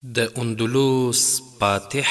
د اندلس فاتح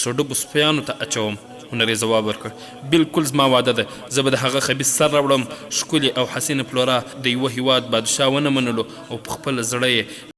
سوډوګو سپیانو ته اچوم. هنري ځواب ورکړ بالکل زما واده ده، زه به د هغه خبیث سر راوړم. ښکلې او حسینه فلورا د یوه هیواد بادشاه ونه منلو او په خپل زړه یې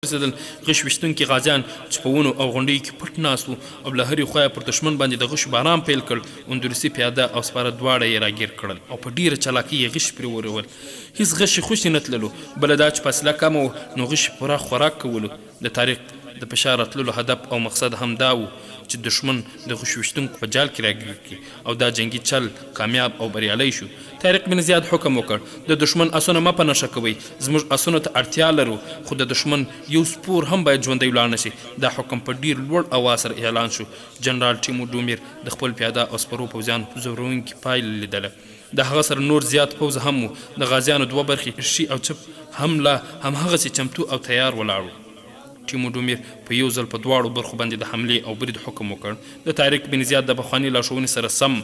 رسېدل غش ویشتونکي غازیان چې په ونو او غونډیو کې پټ ناست وو او له هرې خوا پر دښمن باندې د غشو باران پیل کړ. اندلسي پیاده او سپاره دواړه یې راګیر کړل او په ډیره چالاکۍ یې غش پرې ورول. هیڅ غشي خوشي نه تللو، بله دا چې فاصله کمه وه نو غشي پوره خوراک کولو. د طارق د فشار راتللو هدف او مقصد هم دا و چې دښمن د غش ویشتونکو په جال کې راګیر کړي او دا جنگي چل کامیاب او بریالی شو. طارق بن زیاد حکم وکړ د دښمن اسونه مه په نښه کوئ، زموږ اسونو ته اړتیا لرو، خو د دښمن یو سپور هم باید ژوندی ولاړ نه شي. دا حکم په ډیر لوړ اواز سره اعلان شو. جنرال ټیمو ډومیر د خپل پیاده او سپرو پوځیان زورونکي پایله لیدله. د هغه سره نور زیات پوځ هم و. د غازیانو دوه برخې شي او چپ هم لا همهغسې چمتو او تیار ولاړ وو. ټیمو ډومیر په یو ځل په دواړو برخو باندې د حملې او برید حکم وکړ. د طارق بن زیاد د پخواني لارښوونې سره سم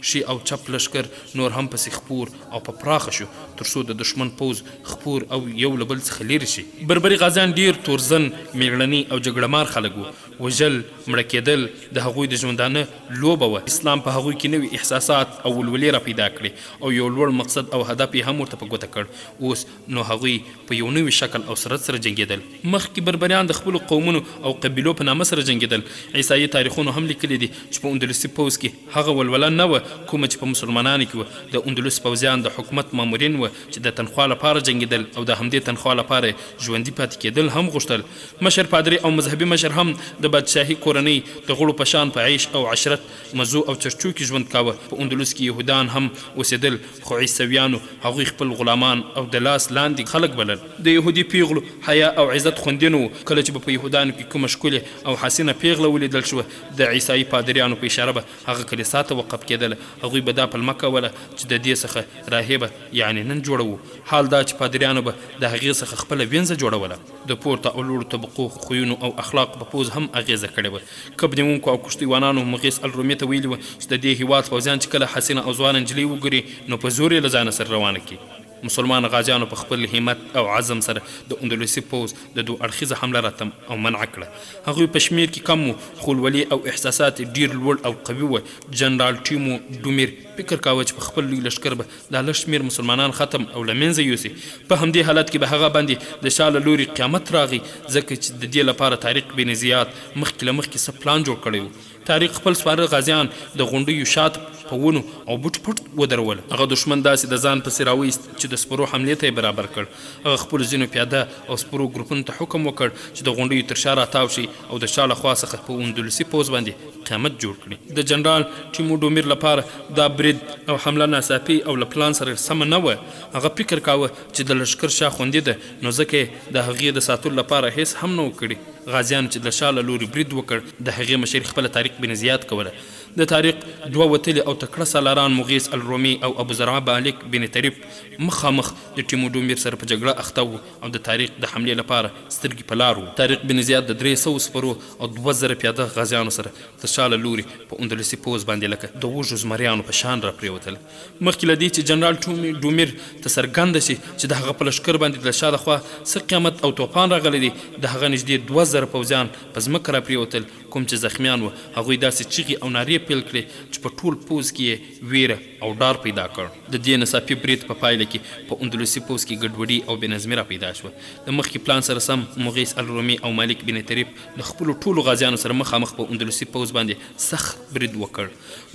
شي او چپ لښکر نور هم پسې خپور او په پراخه شو تر څو د دښمن پوځ خپور او یو له بل څخه لیرې شي. بربري غازیان ډیر تورزن، میړني او جګړهمار خلک وو. وژل، مړه کېدل د هغوی د ژوندانه لوبه وه. اسلام په هغوی کې نوي احساسات او ولولې را پیدا کړې او یو لوړ مقصد او هدف یې هم ورته په ګوته کړ. اوس نو هغوی په یو نوي شکل او سرعت سره جنګېدل. مخکې بربریان د خپلو قومونو او قبیلو په نامه سره جنګېدل. عیسایي تاریخونو هم لیکلي دي چې په اندلسي پوځ کې هغه ولوله نه وه کومه چې په مسلمانانو کې وه. د اندلس پوځیان د حکومت مامورین وه چې د تنخوا لپاره جنګېدل او د همدې تنخوا لپاره ژوندي پاتې کېدل هم غوښتل. مشر پادري او مذهبي مشر هم د بادشاهي کورنۍ د غړو په شان په عیش او عشرت، مزو او چرچو کې ژوند کاوه. په اندلس کې یهودان هم اوسېدل، خو عیسویانو هغوی خپل غلامان او د لاس لاندې خلک بلل. د یهودي پیغلو حیا او عزت خوندین وو. کله چې به په یهودانو کې کومه ښکلې او حسینه پیغله ولیدل شوه د عیسایي پادریانو په اشاره به هغه کلیسا ته وقف کېدله. هغوی به دا پلمه کوله چې د دې څخه راهبه یعنې نن جوړوو. حال دا چې پادریانو به د هغې څخه خپله وینځه جوړوله. د پورته او لوړو طبقو خویونو او اخلاقو په پوځ هم اغېزه کړې وه. کب نیونکو او کشتیوانانو مغیث الرومي ته ویلي وه چې د دې هېواد پوځیان چې کله حسینه او ځوانه نجلۍ وګوري نو په زور یې له ځانه سره روانه کړي. مسلمان غازیانو په خپل همت او عزم سره د اندلسي پوځ د دوه اړخیزه حمله راتم او منع کړه. هغوی په شمیر کې کم وو، خو ولولې او احساسات ډیر لوړ او قوي وه. جنرال ټیمو ډومیر فکر کاوه چې په خپل لوی لښکر به دا لږ شمېر مسلمانان ختم او له منځه یوسي. په همدې حالت کې به هغه باندې د شا له لوري قیامت راغی، ځکه چې د دې لپاره طارق بن زیاد مخکې له مخکې څه پلان جوړ کړی و. طارق خپل سپاره غازیان د غونډیو شاته په ونو او بوټ پټ ودرول. هغه دښمن داسې د ځان پسې راویست چې د سپرو حملې ته یې برابر کړ. هغه خپلو ځینو پیاده او سپرو ګروپونو ته حکم وکړ چې د غونډیو تر شا راتاو شي او د شا له خوا څخه په اندلسي پوځ باندې قیامت جوړ کړي. د جنرال ټیمو ډومیر لپاره دا برید او حمله ناڅاپي او له پلان سره سمه نه وه. هغه فکر کاوه چې د لښکر شا خوندي ده، نو ځکه د هغې د ساتلو لپاره هیڅ هم نه و کړي. غازیانو چې د شا له لوري برید وکړ د هغې مشري خپله طارق بن زیاد کوله. د طارق دوه وتلي او تکړه سالاران مغیث الرومي او ابو زرعه بالک بن طریف مخامخ د ټیمو ډومیر سره په جګړه اخته وو او د طارق د حملې لپاره سترګې په لار وو. طارق بن زیاد د 300 سپرو او 2000 پیاده غازیانو سره د شا له لوري په اندلسي پوځ باندې لکه د وږو زمریانو په شان را پرېوتل. مخکې له دې چې جنرال ډومیر ته څرګنده شي چې د هغه په لښکر باندې د شا لخوا څه قیامت او توپان راغلی دی، د هغه نږدې 2000 پوځیان په ځمکه را پرېوتل. کوم چې زخمیان وو هغوی داسې چیغې او نارې پیل کړې چې په ټول پوځ کې یې ویره او ډار پیدا کړ. د دې ناڅاپي برید په پایله کې په اندلسي پوځ کې ګډوډي او بېنظمي را پیدا شوه. د مخکې پلان سره سم مغیث الرومي او مالک بن طریف د خپلو ټولو غازیانو سره مخامخ په اندلسي پوځ باندې سخت برید وکړ.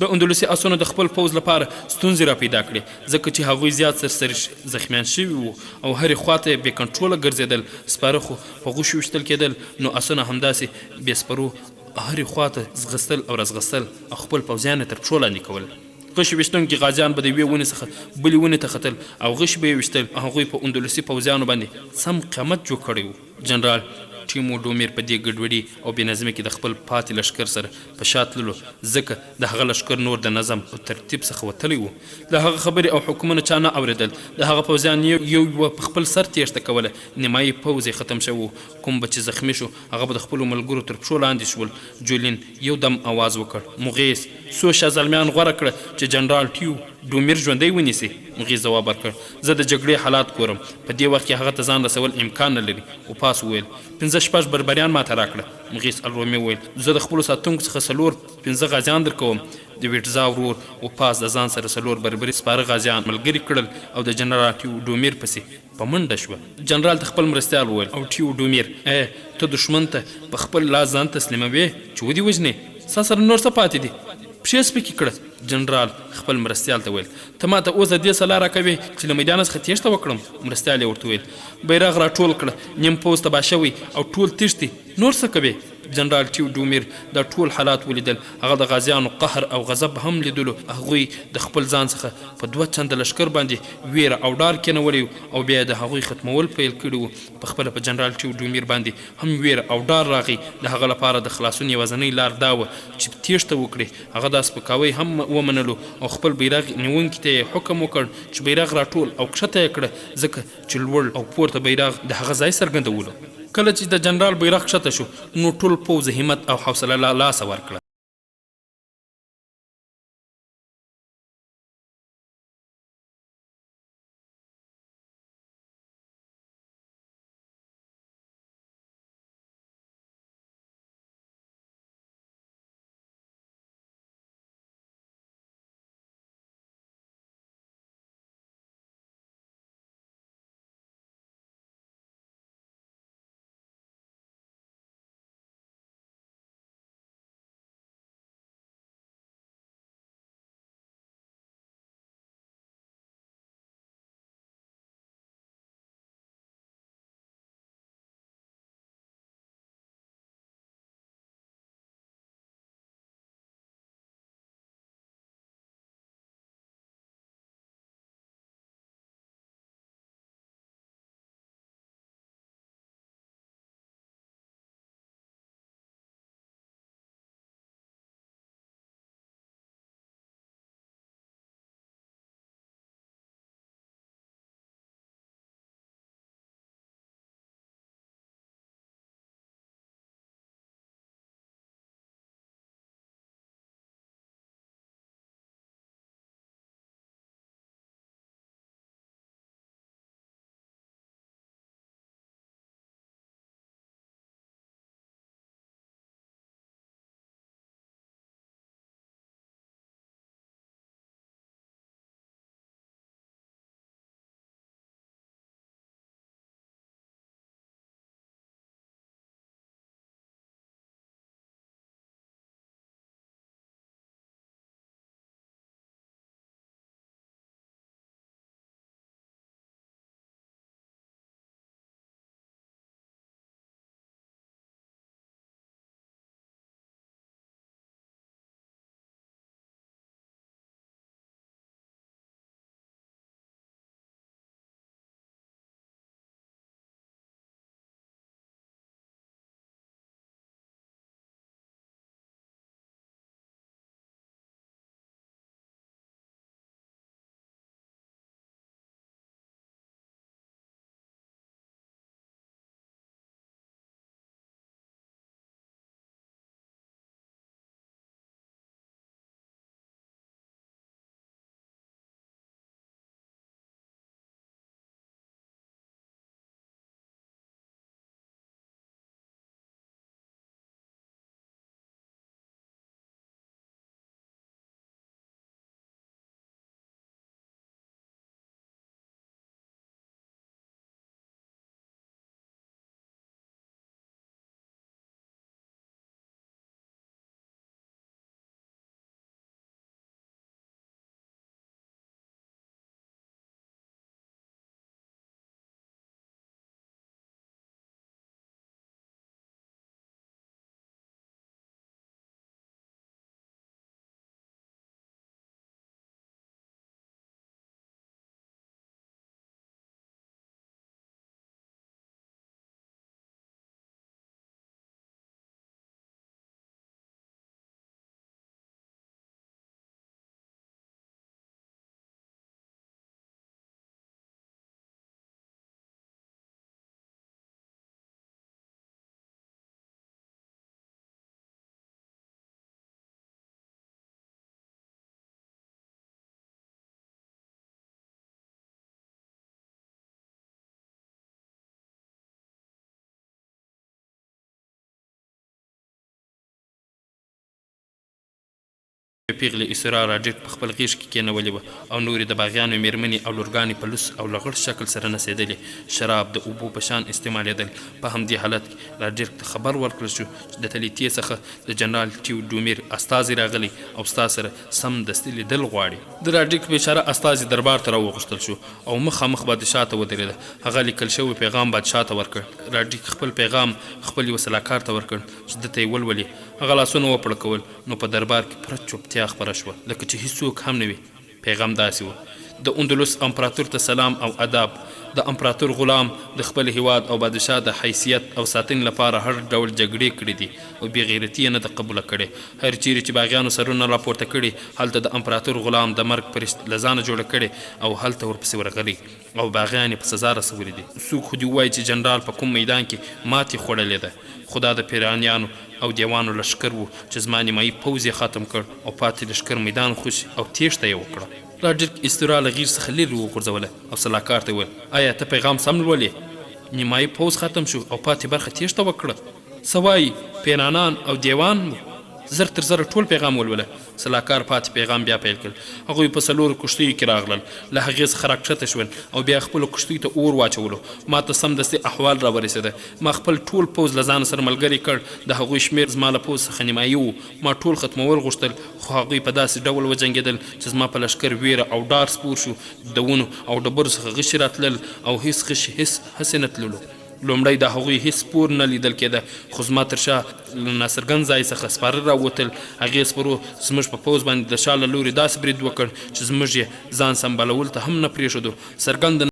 د اندلسي اسونو د خپل پوځ لپاره ستونزې را پیدا کړې، ځکه چې هغوی زیات سرسري زخمیان شوي وو او هرې خواته یې بې کنټروله ګرځېدل. سپاره خو په غوښو ویشتل کېدل، نو اسونه همداسې بې سپرو هرې خواته ځغستل او رازغستل او خپل پوځیان تر پښو لاندې کول. غشي ویشتونکي غازیان به د یوې ونې څخه بلې ونې ته ختل او غشي به یې ویشتل. هغوی په اندلسي پوځیانو باندې سم قیامت جوړ کړی و. جنرال ټیمو ډومیر په دې ګډوډي او بېنظمۍ کې د خپل پاتې لښکر سره په شا تللو، ځکه د هغه لښکر نور د نظم او ترتیب څخه وتلی و. د هغه خبرې او حکمونه چا نه اورېدل. د هغه پوځیان یو په خپل سر تېښته کوله. نیمایي پوځ یې ختم شوی و. کوم به چې زخمي شو هغه به د خپلو ملګرو تر پښو لاندې شول. جولین یو دم اواز وکړ: مغیث څو شازلمیان غوره کړه چې جنرال ډومیر ژوندی ونیسي. مغیز ځواب ورکړ زه د جګړې حالات ګورم. په دې وخت کې هغه ته ځان رسول امکان نه لري. وپاس وویل 15 بربریان ماته راکړه. مغیس الرومي وویل زه د خپلو ساتونکو څخه 15 غازیان درکوم. د ویټزا ورور وپاس د ځان سره 4 بربري سپاره غازیان ملګري کړل او د جنرال ټیوډومیر پسې په منډه شوه. جنرال ته خپل مرستیال وویل او ټیوډومیر ته دښمن ته په خپل لاس ځان تسلیموې چې ودې وژنې؟ ستا سره نور څه پاتې دي؟ پښې سپکې کړه. جنرال خپل مرستیال ته ویل ته ما ته اوس د دې څه لاره کوې چې له میدانه څخه تېښته وکړم؟ مرستیال یې ورته ویل بیرغ راټول کړه، نیم پوځ تباه شوی او ټول تښتي، نور څه کوې؟ جنرال ټیوډومیر دا ټول حالات ولیدل. هغه د غازیانو قهر او غضب هم لیدلو. هغوی د خپل ځان څخه په 2 چنده لښکر باندې ویره او ډار کېنولی او بیا د هغوی ختمول پیل کړي وو. په خپله په جنرال ټیوډومیر باندې هم ویره او ډار راغی. د هغه لپاره د خلاصون یوازینۍ لار دا وه چې تېښته وکړي. هغه دا سپکاوی هم ومنلو او خپل بیرغ نیونکي ته یې حکم وکړ چې بیرغ راټول او کښته یې کړه، ځکه چې لوړ او پورته بیرغ د هغه ځای څرګندولو. کله چې د جنرال بیرغ کښته شو نو ټول پوځ همت او حوصله له لاسه ورکړه. پیغلې اسرار راډیټ په خپل غیږ کې کېنولې وه او نورې د باغیانو میرمنې او لورګانې په لوس او لغړ شکل سره نڅېدلې. شراب د اوبو په شان استعمالېدل. په همدې حالت کې راډیټ ته خبر ورکړل شو چې د تلیتې څخه د جنرال ټیوډومیر استازی راغلی او ستا سره سمدستي لیدل غواړي. د راډیټ بیچاره استازي دربار ته راوغوښتل شو او مخامخ بادشاه ته ودرېده. هغه لیکل شوی پیغام بادشاه ته ورکړ. راډیټ خپل پیغام خپل یوه سلاکار ته ورکړ چې ده ته یې ولولي. هغه لاسونه وپړکول نو په دربار کې پوره چوپتیا خپره شوه لکه چې هیڅوک هم نه وي. پیغام داسې و: د اندلس امپراتور ته سلام او اداب. د امپراتور غلام د خپل هیواد او بادشاه د حیثیت او ساتنې لپاره هر ډول جګړې کړې دي او بې غیرتي یې نه ده قبوله کړې. هر چیرې چې باغیانو سرونه راپورته کړي هلته د امپراتور غلام د مرګ پرشت له ځانه جوړه کړې او هلته ورپسې ورغلی او باغیان یې په سزا رسولي دي. څوک خو دې ووایي چې جنرال په کوم میدان کې ماتې خوړلې ده. خو دا د پیرانیانو او دیوانو لښکر و چې زما نیمایي پوځ یې ختم کړ او پاتې لښکر میدان خوشي او تیښته یې وکړه. راډیټ استرا له غیر څخه لرې وغورځوله او سلاکار ته وویل: آیا ته پیغام سم لولې؟ نیمایي پوځ ختم شو او پاتې برخه تیښته وکړه. څه وایي؟ پیرانان او دیوان زر تر زره ټول پیغام ولوله. سلاکار پاتې پیغام بیا پیل کړ. هغوی په 4 کښتیو کې راغلل. له هغې څخه راکښته شول او بیا خپلو کښتیو ته اور واچولو. ما ته سمدستي احوال راورسېده. ما خپل ټول پوځ له ځان سره ملګری کړ. د هغوی شمېر زما له پوځ څخه نیمایي و. ما ټول ختمول غوښتل خو هغوی په داسې ډول وجنګېدل چې زما په لښکر ویره او ډار سپور شو. د ونو او ډبرو څخه غشي راتلل او هیڅ غشي هسې نه تللو. لومړی د هغوی هیڅ سپور نه لیدل کېده خو زما تر شا له ناڅرګند ځای څخه سپاره راووتل. هغې سپرو زموږ په پوځ باندې د شا له لورې داسې برید وکړ چې زموږ یې ځان سمبالولو ته هم نه پرېښودو. څرګنده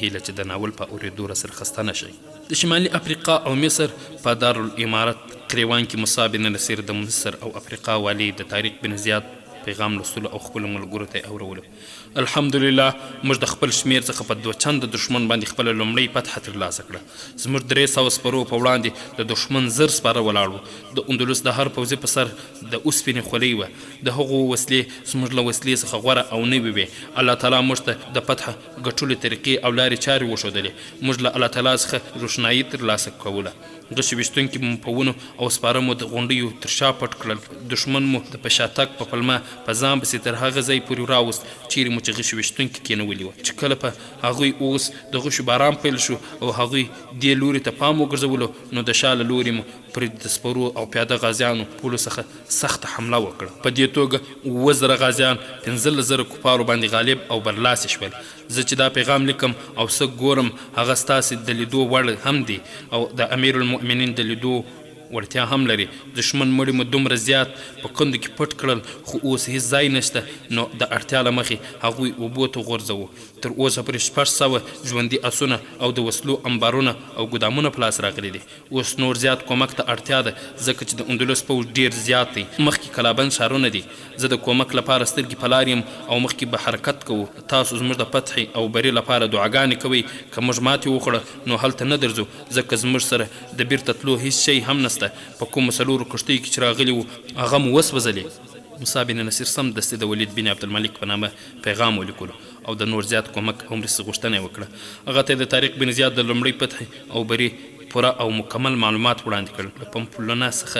هیله چې د ناول په اورېدو راسره خسته نه شئ. د شمالي افریقا او مصر په دارالامارت کریوان کې مصعب بن نصیر د مصر او افریقا والی د طارق بن زیاد پیغام لوستلو او خپلو ملګرو ته یې اورولو. الحمدلله موږ د خپل شمېر څخه په 2 چنده دښمن باندې خپله لومړۍ فتحه ترلاسه کړه. زموږ 300 سپرو په وړاندې د دښمن 1000 سپاره ولاړ وو. د اندلس د هر پوځي په سر د اوسپنې خولۍ وه. د هغو وسلې زموږ له وسلې څخه غوره او نوې وې. الله تعالی موږ ته د فتحه ګټلو طریقې او لارې چارې وښودلې. موږ له الله تعالی څخه روښنایي ترلاسه کوله. غشي ویشتونکي مو په ونو او سپاره مو د غونډیو تر شا پټ کړل. دښمن مو د په شاتګ په پلمه په ځان پسې تر هغه ځای پورې راوست چیرې مو چې غشي ویشتونکي کېنولي وه. چې کله په هغوی اوس د غشو باران پیل شو او هغوی دې لوري ته پام وګرځولو نو د شا له لوري مو پر د سپرو او پیاده غازیانو پولو څخه سخته حمله وکړه. په دې توګه 7,000 غازیان 15,000 کفارو باندې غالب او برلاسي شول. زه چې دا پیغام لیکم او څه ګورم هغه ستاسې د لیدو وړ هم دی او د امیر المؤمنین د لیدو وړتیا هم لري. دښمن مړي مو دومره زیات په کندو کې پټ کړل خو اوس هیڅ ځای نشته نو د اړتیا له مخې هغوی اوبو ته غورځوو. تر اوسه پورې 600 ژوندي اسونه او د وسلو انبارونه او ګدامونه په لاس راغلي دي. اوس نور زیات کومک ته اړتیا ده ځکه چې د اندلس پوځ ډیر زیات دی. مخکې کلابند ښارونه دي. زه د کومک لپاره سترګې په لار یم او مخکې به حرکت کوو. تاسو زموږ د فتحې او بري لپاره دعاګانې کوئ. که موږ ماتې وخوړه نو هلته نه درځو ځکه زموږ سره د بیرته تلو هیڅ شی هم نسته. په کومو 4 کښتیو کې چې راغلي وو هغه مو وسوځلې. مصعب بن نصیر سمدستي د ولید بن عبدالملک په نامه پیغام ولیکلو او د نور زیات کومک او مرستې غوښتنه یې وکړه. هغه ته د طارق بن زیاد د لومړۍ فتحې او بري پوره او مکمل معلومات وړاندې کړل. له پمپلونا څخه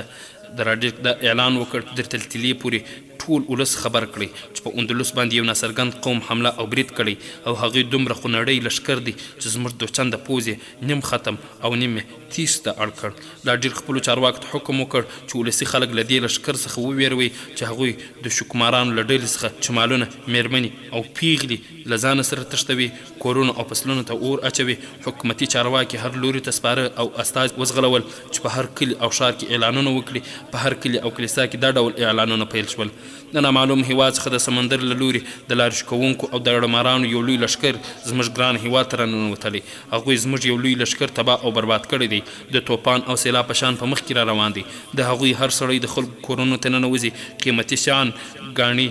د راډیو دا اعلان وکړ در تلتلې پورې ټول ولس خبر کړي چې په اندلس باندې یو ناڅرګند قوم حمله او برید کړی او هغوی دومره خونړی لښکر دی چې زموږ 2 چنده پوځ یې نیم ختم او نیم یې تیز ته اړ کړ. دا ډېر خپلو چارواکو ته حکم وکړ چې ولسي خلک له دې لښکر څخه وویروي چې هغوی د شکمارانو له ډلې څخه چې مالونه میرمنې او پیغلې له ځانه سره تښتوي کورونو او فصلونو ته اور اچوي. حکومتي چارواکي هر لوري ته سپاره او استازي وزغلول چې په هر کلي او ښار کې اعلانونه وکړي. په هر کلي او کلیسا کې دا ډول اعلانونه پیل شول. د نامعلوم هیواد څخه د سمندر له لوري د لارې کوونکو او د رڼمارانو یو لوی لښکر زموږ ګران هیواد ته راننوتلی. هغوی زموږ یو لوی لښکر تباه او برباد کړی دی. د توپان او سیلاب په شان په مخ کې را روان دی. د هغوی هر سړی د خلکو کورونو ته ننوځي. قیمتي شیان ګاڼې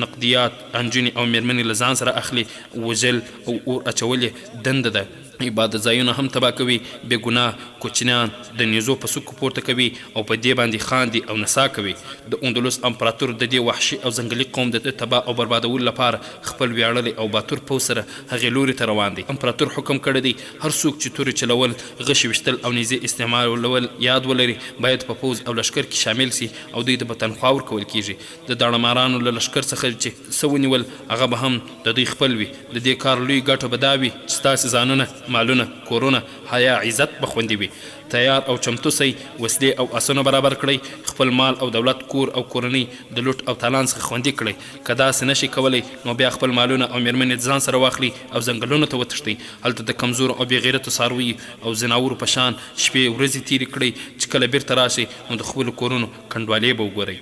نقدیات انجونې او میرمنې له ځان سره اخلي. وژل او اور اچول یې دنده ده. عبادت ځایونه هم تباه کوي. بې ګناه کوچنیان د نیزو په څوکو پورته کوي او په دې باندې خاندي او نڅا کوي. د اندلس امپراتور د دې وحشي او ځنګلي قوم د تباه او بربادولو لپاره خپل ویاړلی او باتور پوځ سره هغې لوري ته روان دی. امپراتور حکم کړی دی هر څوک چې تورې چلول غشي ویشتل او نیزې استعمالول یاد ولري باید په پوځ او لښکر کې شامل سي او دوی ته به تنخوا ورکول کیږي. د داړمارانو له لښکر څخه چې څه ونیول هغه به هم د دوی خپل وي. د دې کار لوی ګټه به دا وي چې ستاسې ځانونه مالونه کورونه حیا عزت به خوندي وي. تیار او چمتو سئ. وسلې او اسونه برابر کړئ. خپل مال او دولت کور او کورنۍ د لوټ او تالان څخه خوندي کړئ. که داسې نشئ کولی نو بیا خپل مالونه او میرمنې ځان سره واخلي او ځنګلونو ته وتښتئ. هلته د کمزورو او بې غیرتو څارویو او ځناورو په شان شپې ورځې تېرې کړئ چې کله بیرته راشئ نو د خپلو کورونو کنډوالې به وګورئ.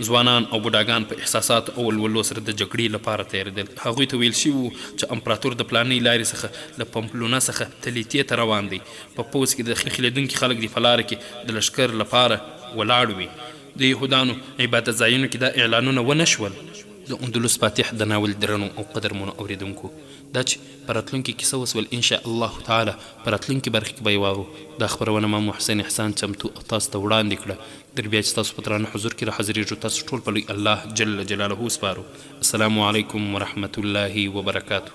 ځوانان او بوډاګان په احساساتو او ولولو سره د جګړې لپاره تیارېدل. هغوی ته ویل شوي وو چې امپراتور د پلانۍ لارې څخه له پمپلونا څخه تلیتې ته روان دی. په پوځ کې د خلیدونکي خلک دي په لاره کې د لښکر لپاره ولاړ وي. د یهودانو عبادت ځایونو کې دا اعلانونه ونه شول. د اندلس فاتح د ناول درنو او قدرمنو اوریدونکو دا چې په راتلونکي کې څه وسول انشاء الله تعالی په راتلونکي برخه کې به یې واورو. دا خپرونه ما محسن احسان چمتو او تاسو ته وړاندې کړه. در بیا چې تاسو په درانه حضور کې راحاضرېږو تاسو ټول په لوی الله جل جلاله سپارو. السلام علیکم ورحمة الله وبرکاته.